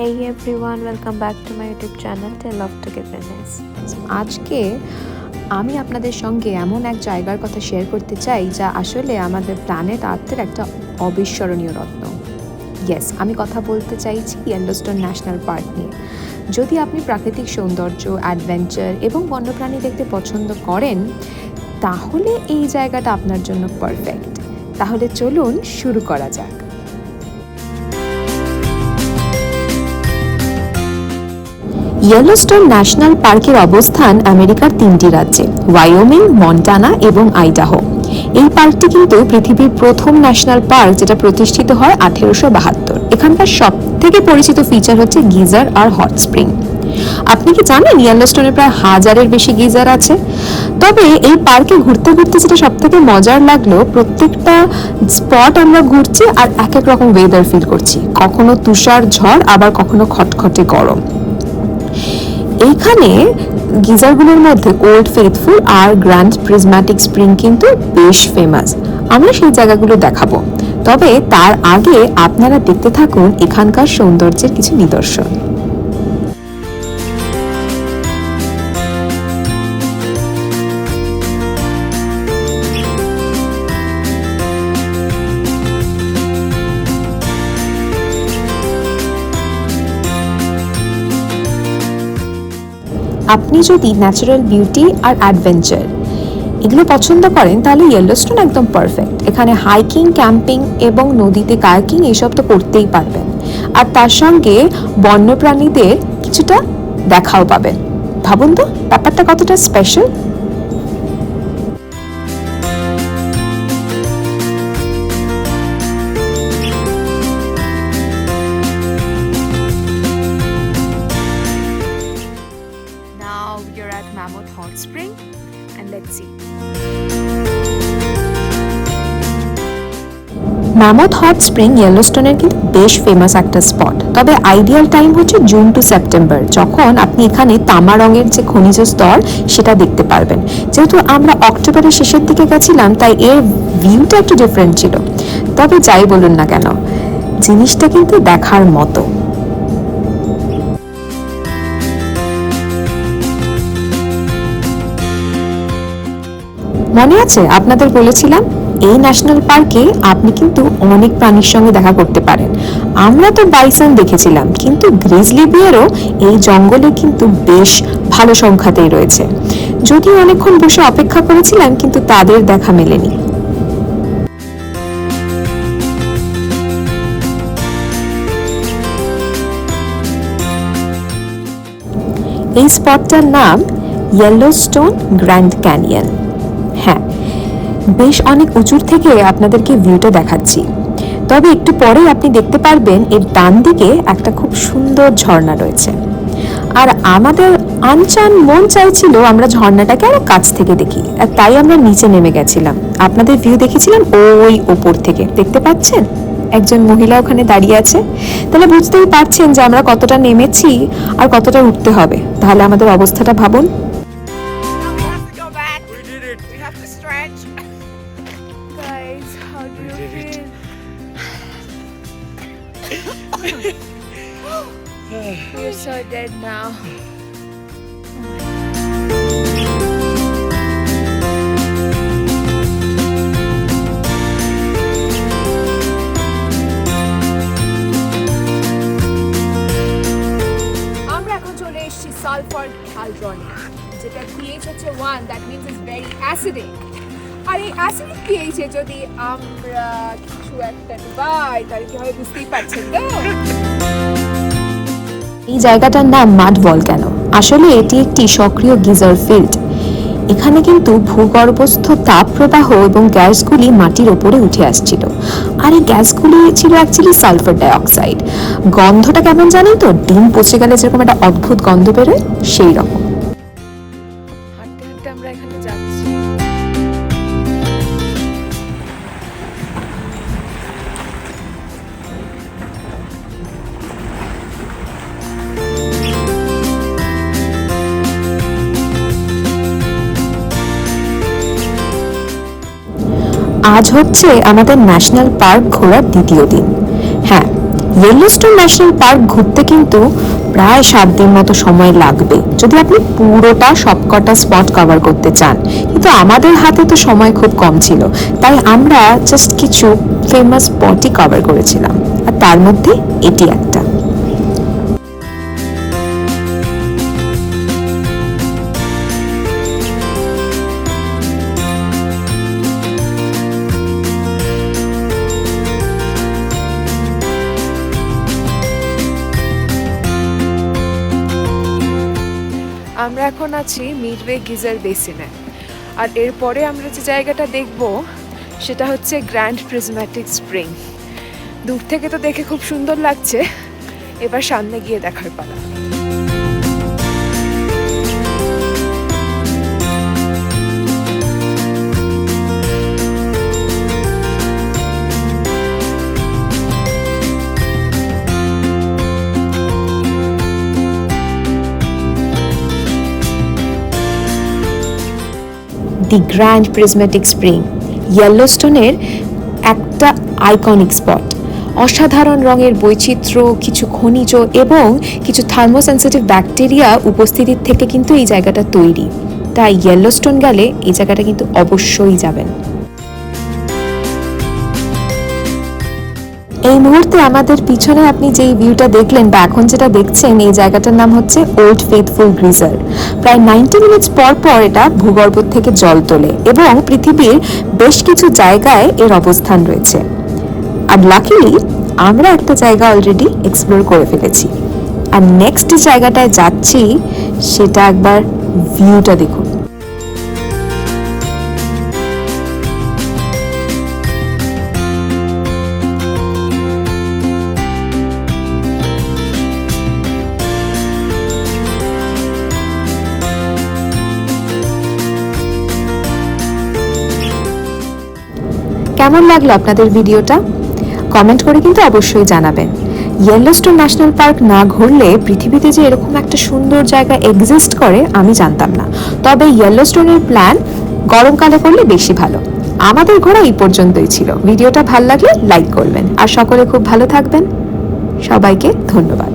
Hey everyone, welcome back to my YouTube channel Tale of Togetherness. আজকে আমি আপনাদের সঙ্গে এমন এক জায়গার কথা শেয়ার করতে চাই যা আসলে আমাদের প্ল্যানেট আর্থের একটা অবিস্মরণীয় রত্ন। ইয়েস, আমি কথা বলতে চাইছি ইয়েলোস্টোন ন্যাশনাল পার্ক নিয়ে। যদি আপনি প্রাকৃতিক সৌন্দর্য, অ্যাডভেঞ্চার এবং বন্যপ্রাণী দেখতে পছন্দ করেন তাহলে এই জায়গাটা আপনার জন্য পারফেক্ট। তাহলে চলুন শুরু করা যাক। ইয়েলোস্টোন ন্যাশনাল পার্কের অবস্থান আমেরিকার 3টি রাজ্যে, ওয়াইওমিং, মন্টানা এবং আইডাহো। এই পার্কটি কিন্তু পৃথিবীর প্রথম ন্যাশনাল পার্ক যেটা প্রতিষ্ঠিত হয় 1872। এখানকার সব থেকে পরিচিত ফিচার হচ্ছে গিজার আর হট স্প্রিং। আপনি কি জানেন ইয়েলোস্টোনে প্রায় 1000-এর বেশি গিজার আছে? তবে এই পার্কে ঘুরতে ঘুরতে যেটা সব থেকে মজার লাগলো, প্রত্যেকটা স্পট আমরা ঘুরছি আর এক এক রকম ওয়েদার ফিল করছি। কখনো তুষার ঝড়, আবার কখনো খটখটে গরম। এইখানে গিজারগুলোর মধ্যে ওল্ড ফেথফুল আর গ্র্যান্ড প্রিজম্যাটিক স্প্রিং কিন্তু বেশ ফেমাস। আমরা সেই জায়গাগুলো দেখাবো, তবে তার আগে আপনারা দেখতে থাকুন এখানকার সৌন্দর্যের কিছু নিদর্শন। আপনি যদি ন্যাচারাল বিউটি আর অ্যাডভেঞ্চার এগুলো পছন্দ করেন তাহলে ইয়েলোস্টোন একদম পারফেক্ট। এখানে হাইকিং, ক্যাম্পিং এবং নদীতে কায়াকিং এইসব তো করতেই পারবেন, আর তার সঙ্গে বন্যপ্রাণীদের কিছুটা দেখাও পাবেন। ভাবুন তো ব্যাপারটা কতটা special. Mammoth Hot Spring and let's see. Mammoth Hot Spring ইয়েলোস্টোনের কিন্তু বেশ ফেমাস একটা স্পট। তবে আইডিয়াল টাইম হচ্ছে জুন টু সেপ্টেম্বর, যখন আপনি এখানে তামা রঙের যে খনিজ স্তর সেটা দেখতে পারবেন। যেহেতু আমরা অক্টোবরের শেষের দিকে গেছিলাম তাই এর ভিউটা একটু ডিফারেন্ট ছিল। তবে যাই বলুন না কেন, জিনিসটা কিন্তু দেখার মতো। মনে আছে আপনাদের বলেছিলাম এই ন্যাশনাল পার্কে আপনি কিন্তু অনেক প্রাণীর সঙ্গে দেখা করতে পারেন। আমরা তো বাইসন দেখেছিলাম, কিন্তু গ্রিজলি বিয়ারও এই জঙ্গলে কিন্তু বেশ ভালো সংখ্যাতেই রয়েছে। যদিও অনেকক্ষণ বসে অপেক্ষা করেছিলাম কিন্তু তাদের দেখা মেলেনি। এই স্পটটার নাম ইয়েলোস্টোন গ্র্যান্ড ক্যানিয়ন। হ্যাঁ, বেশ অনেক উঁচুর থেকে আপনাদেরকে ভিউটা দেখাচ্ছি। তবে একটু পরে আপনি দেখতে পারবেন এর ডান দিকে একটা খুব সুন্দর ঝর্ণা রয়েছে। আর আমাদের আনচান মন চাইছিল আমরা ঝর্ণাটাকে আরো কাছ থেকে দেখি, আর তাই আমরা নিচে নেমে গেছিলাম। আপনাদের ভিউ দেখেছিলাম ওই ওপর থেকে। দেখতে পাচ্ছেন একজন মহিলা ওখানে দাঁড়িয়ে আছে। তাহলে বুঝতেই পারছেন যে আমরা কতটা নেমেছি আর কতটা উঠতে হবে। তাহলে আমাদের অবস্থাটা ভাবুন। You're so dead now. আমরা এখন চলে এসেছি সালফার ক্যালড্রনে, যেটা pH হচ্ছে 1, that means it's very acidic. আর এই অ্যাসিডিক pH-এ যদি আমরা কিছু একটা ডুবাই তাহলে কি হবে বুঝতেই পারছেন তো। এই জায়গাটার নাম মাড ভলক্যানো। আসলে এটি একটি সক্রিয় গিজার ফিল্ড। এখানে কিন্তু ভূগর্ভস্থ তাপ প্রবাহ এবং গ্যাসগুলি মাটির ওপরে উঠে আসছিল। আর এই গ্যাসগুলি ছিল অ্যাকচুয়ালি সালফার ডাইঅক্সাইড। গন্ধটা কেমন জানেন তো? ডিম পচে গেলে যেরকম একটা অদ্ভুত গন্ধ বেরোয়, সেই রকম। হাঁটতে হাঁটতে আমরা এখানে যাচ্ছি। আজ হচ্ছে আমাদের ন্যাশনাল পার্ক ঘোরার দ্বিতীয় দিন। হ্যাঁ, ইয়েলোস্টোন ন্যাশনাল পার্ক ঘুরতে কিন্তু প্রায় 7 দিন মতো সময় লাগবে যদি আপনি পুরোটা সবকটা স্পট কভার করতে চান, কিন্তু আমাদের হাতে তো সময় খুব কম ছিল, তাই আমরা জাস্ট কিছু ফেমাস স্পটই কভার করেছিলাম, আর তার মধ্যে এটি একটা। আমরা এখন আছি মিডওয়ে গিজার বেসিনে, আর এরপরে আমরা যে জায়গাটা দেখব সেটা হচ্ছে গ্র্যান্ড প্রিজম্যাটিক স্প্রিং। দূর থেকে তো দেখে খুব সুন্দর লাগছে, এবার সামনে গিয়ে দেখার পালা। দি গ্র্যান্ড প্রিজম্যাটিক স্প্রিং ইয়েলোস্টোনের একটা আইকনিক স্পট। অসাধারণ রঙের বৈচিত্র্য, কিছু খনিজ এবং কিছু থার্মোসেন্সিটিভ ব্যাকটেরিয়া উপস্থিতির থেকে কিন্তু এই জায়গাটা তৈরি, তাই ইয়েলোস্টোন গেলে এই জায়গাটা কিন্তু অবশ্যই যাবেন। এই মুহূর্তে আমাদের পিছনে আপনি যেই ভিউটা দেখলেন বা এখন যেটা দেখছেন, এই জায়গাটার নাম হচ্ছে ওল্ড ফেথফুল গ্রিজার। প্রায় 90 মিনিটস পর পর এটা ভূগর্ভ থেকে জল তোলে এবং পৃথিবীর বেশ কিছু জায়গায় এর অবস্থান রয়েছে। আর লাকিলি আমরা একটা জায়গা অলরেডি এক্সপ্লোর করে ফেলেছি, আর নেক্সট জায়গাটায় যাচ্ছি সেটা একবার ভিউটা দেখুন। কেমন লাগলো আপনাদের ভিডিওটা? কমেন্ট করে কিন্তু অবশ্যই জানাবেন। ইয়েলোস্টোন ন্যাশনাল পার্ক না ঘুরলে পৃথিবীতে যে এরকম একটা সুন্দর জায়গা এক্সিস্ট করে আমি জানতাম না, তবে ইয়েলোস্টোনের প্ল্যান গরমকালে করলে বেশি ভালো। আমাদের ঘোরা এই পর্যন্তই ছিল। ভিডিওটা ভালো লাগলে লাইক করবেন, আর সকলে খুব ভালো থাকবেন। সবাইকে ধন্যবাদ।